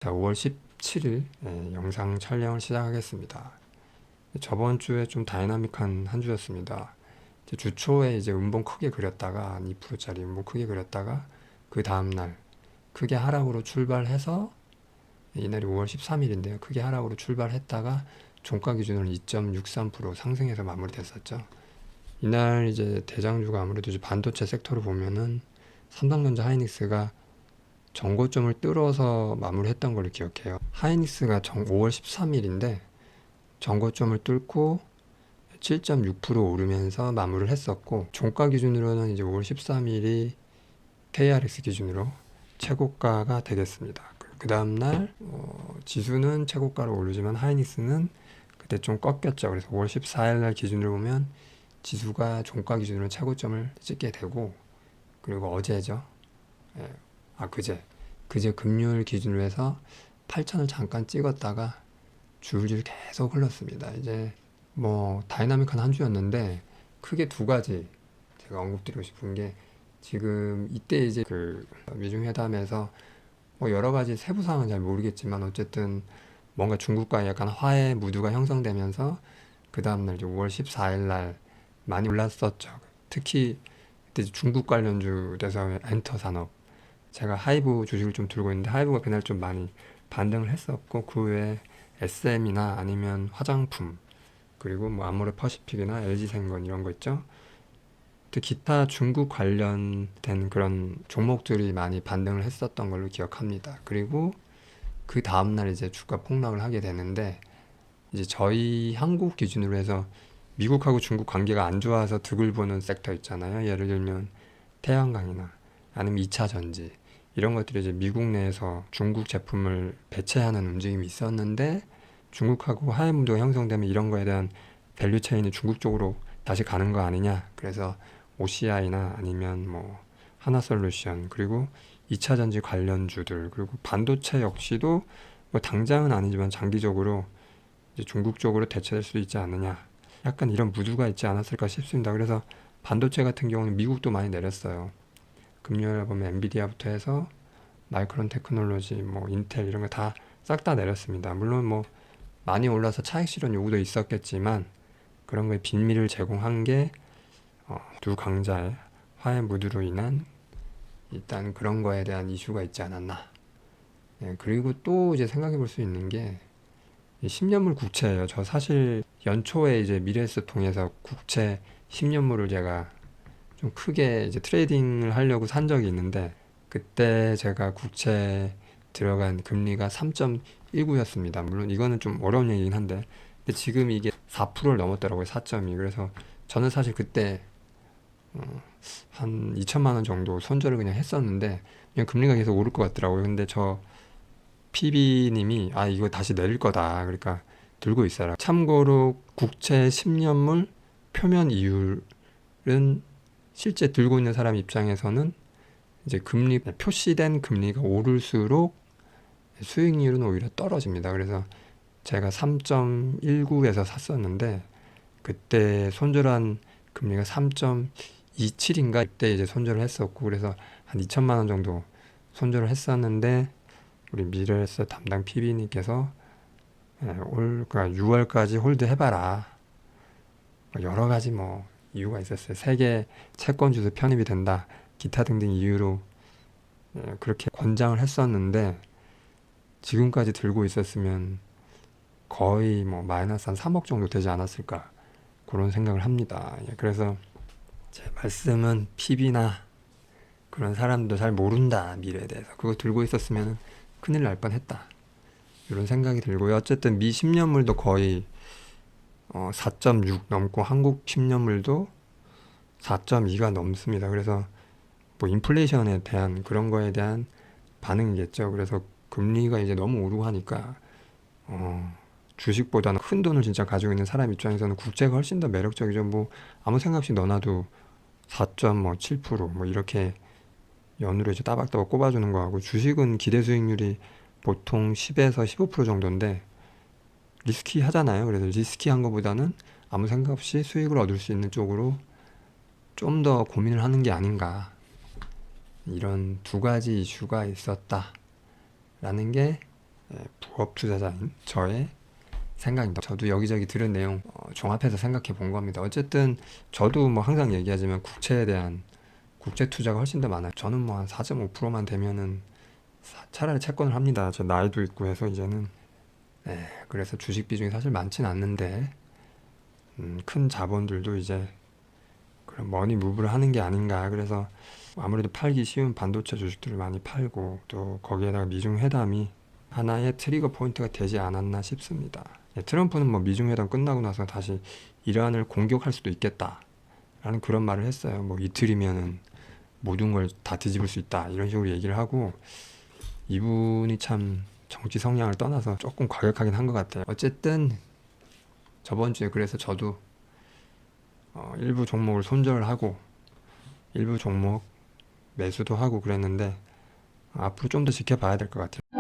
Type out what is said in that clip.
자, 5월 17일 영상 촬영을 시작하겠습니다. 저번 주에 좀 다이나믹한 한 주였습니다. 주 초에 이제 음봉 크게 그렸다가 한 2%짜리 음봉 크게 그렸다가 그 다음날 크게 하락으로 출발해서 이날이 5월 13일인데요. 크게 하락으로 출발했다가 종가 기준으로 2.63% 상승해서 마무리됐었죠. 이날 이제 대장주가 아무래도 이제 반도체 섹터로 보면은 삼성전자 하이닉스가 정고점을 뚫어서 마무리했던 걸로 기억해요. 하이닉스가 5월 13일인데 정고점을 뚫고 7.6% 오르면서 마무리를 했었고, 종가 기준으로는 이제 5월 13일이 KRX 기준으로 최고가가 되겠습니다. 그 다음날 지수는 최고가로 오르지만 하이닉스는 그때 좀 꺾였죠. 그래서 5월 14일날 기준으로 보면 지수가 종가 기준으로 최고점을 찍게 되고, 그리고 어제죠. 예, 그제 금요일 기준으로 해서 8천을 잠깐 찍었다가 줄줄 계속 흘렀습니다. 이제 뭐 다이나믹한 한 주였는데 크게 두 가지 제가 언급드리고 싶은 게, 지금 이때 이제 그 미중 회담에서 뭐 여러 가지 세부 사항은 잘 모르겠지만 어쨌든 뭔가 중국과 약간 화해 무드가 형성되면서 그 다음날 이제 5월 14일 날 많이 올랐었죠. 특히 그때 중국 관련주 돼서 엔터 산업, 제가 하이브 주식을 좀 들고 있는데 하이브가 그날 좀 많이 반등을 했었고, 그 외에 SM이나 아니면 화장품, 그리고 뭐 아모레 퍼시픽이나 LG생건 이런 거 있죠. 또 기타 중국 관련된 그런 종목들이 많이 반등을 했었던 걸로 기억합니다. 그리고 그 다음날 이제 주가 폭락을 하게 되는데, 이제 저희 한국 기준으로 해서 미국하고 중국 관계가 안 좋아서 득을 보는 섹터 있잖아요. 예를 들면 태양광이나 아니면 2차 전지, 이런 것들이 이제 미국 내에서 중국 제품을 배치하는 움직임이 있었는데, 중국하고 화해 무드가 형성되면 이런 거에 대한 밸류 체인이 중국 쪽으로 다시 가는 거 아니냐. 그래서 OCI나 아니면 뭐 하나솔루션, 그리고 2차 전지 관련주들, 그리고 반도체 역시도 뭐 당장은 아니지만 장기적으로 이제 중국 쪽으로 대체될 수도 있지 않느냐. 약간 이런 무드가 있지 않았을까 싶습니다. 그래서 반도체 같은 경우는 미국도 많이 내렸어요. 금요일에 보면 엔비디아부터 해서 마이크론 테크놀로지, 뭐 인텔 이런 거 다 싹 다 내렸습니다. 물론 뭐 많이 올라서 차익 실현 요구도 있었겠지만 그런 거에 빈미를 제공한 게 두 강자의 화해 무드로 인한 일단 그런 거에 대한 이슈가 있지 않았나. 그리고 또 이제 생각해 볼 수 있는 게 10년물 국채예요. 저 사실 연초에 이제 미래에셋 통해서 국채 10년물을 제가 좀 크게 이제 트레이딩을 하려고 산 적이 있는데, 그때 제가 국채 들어간 금리가 3.19였습니다. 물론 이거는 좀 어려운 얘기긴 한데, 근데 지금 이게 4%를 넘었더라고요. 4점이. 그래서 저는 사실 그때 한 2천만 원 정도 손절을 그냥 했었는데, 그냥 금리가 계속 오를 것 같더라고요. 근데 저 PB님이 이거 다시 내릴 거다, 그러니까 들고 있어라. 참고로 국채 10년물 표면 이율은 실제 들고 있는 사람 입장에서는 이제 금리, 표시된 금리가 오를수록 수익률은 오히려 떨어집니다. 그래서 제가 3.19에서 샀었는데 그때 손절한 금리가 3.27인가, 이때 이제 손절을 했었고, 그래서 한 2천만 원 정도 손절을 했었는데, 우리 미래에셋 담당 PB님께서 그러니까 6월까지 홀드 해봐라. 여러 가지 뭐 이유가 있었어요. 세계 채권 주도 편입이 된다, 기타 등등 이유로 그렇게 권장을 했었는데, 지금까지 들고 있었으면 거의 뭐 마이너스 한 3억 정도 되지 않았을까, 그런 생각을 합니다. 그래서 제 말씀은 PB나 그런 사람도 잘 모른다, 미래에 대해서. 그거 들고 있었으면 큰일 날 뻔했다, 이런 생각이 들고요. 어쨌든 미 10년물도 거의 4.6 넘고 한국 10년물도 4.2가 넘습니다. 그래서 뭐 인플레이션에 대한 그런 거에 대한 반응이겠죠. 그래서 금리가 이제 너무 오르고 하니까 주식보다는 큰 돈을 진짜 가지고 있는 사람 입장에서는 국채가 훨씬 더 매력적이죠. 뭐 아무 생각 없이 넣어놔도 4.7%뭐 이렇게 연으로 이제 따박따박 꼽아주는 거하고, 주식은 기대 수익률이 보통 10에서 15% 정도인데 리스키 하잖아요. 그래서 리스키한 것보다는 아무 생각 없이 수익을 얻을 수 있는 쪽으로 좀 더 고민을 하는 게 아닌가, 이런 두 가지 이슈가 있었다라는 게 부업 투자자인 저의 생각입니다. 저도 여기저기 들은 내용 종합해서 생각해 본 겁니다. 어쨌든 저도 뭐 항상 얘기하지만 국채에 대한 국채 투자가 훨씬 더 많아요. 저는 뭐 한 4.5%만 되면은 차라리 채권을 합니다. 제 나이도 있고 해서 이제는. 그래서 주식 비중이 사실 많진 않는데 큰 자본들도 이제 그런 머니 무브를 하는 게 아닌가. 그래서 아무래도 팔기 쉬운 반도체 주식들을 많이 팔고 또 거기에다가 미중 회담이 하나의 트리거 포인트가 되지 않았나 싶습니다. 트럼프는 뭐 미중 회담 끝나고 나서 다시 이란을 공격할 수도 있겠다라는 그런 말을 했어요. 뭐 이틀이면은 모든 걸 다 뒤집을 수 있다 이런 식으로 얘기를 하고, 이분이 참 정치 성향을 떠나서 조금 과격하긴 한 것 같아요. 어쨌든 저번 주에 그래서 저도 일부 종목을 손절하고 일부 종목 매수도 하고 그랬는데 앞으로 좀 더 지켜봐야 될 것 같아요.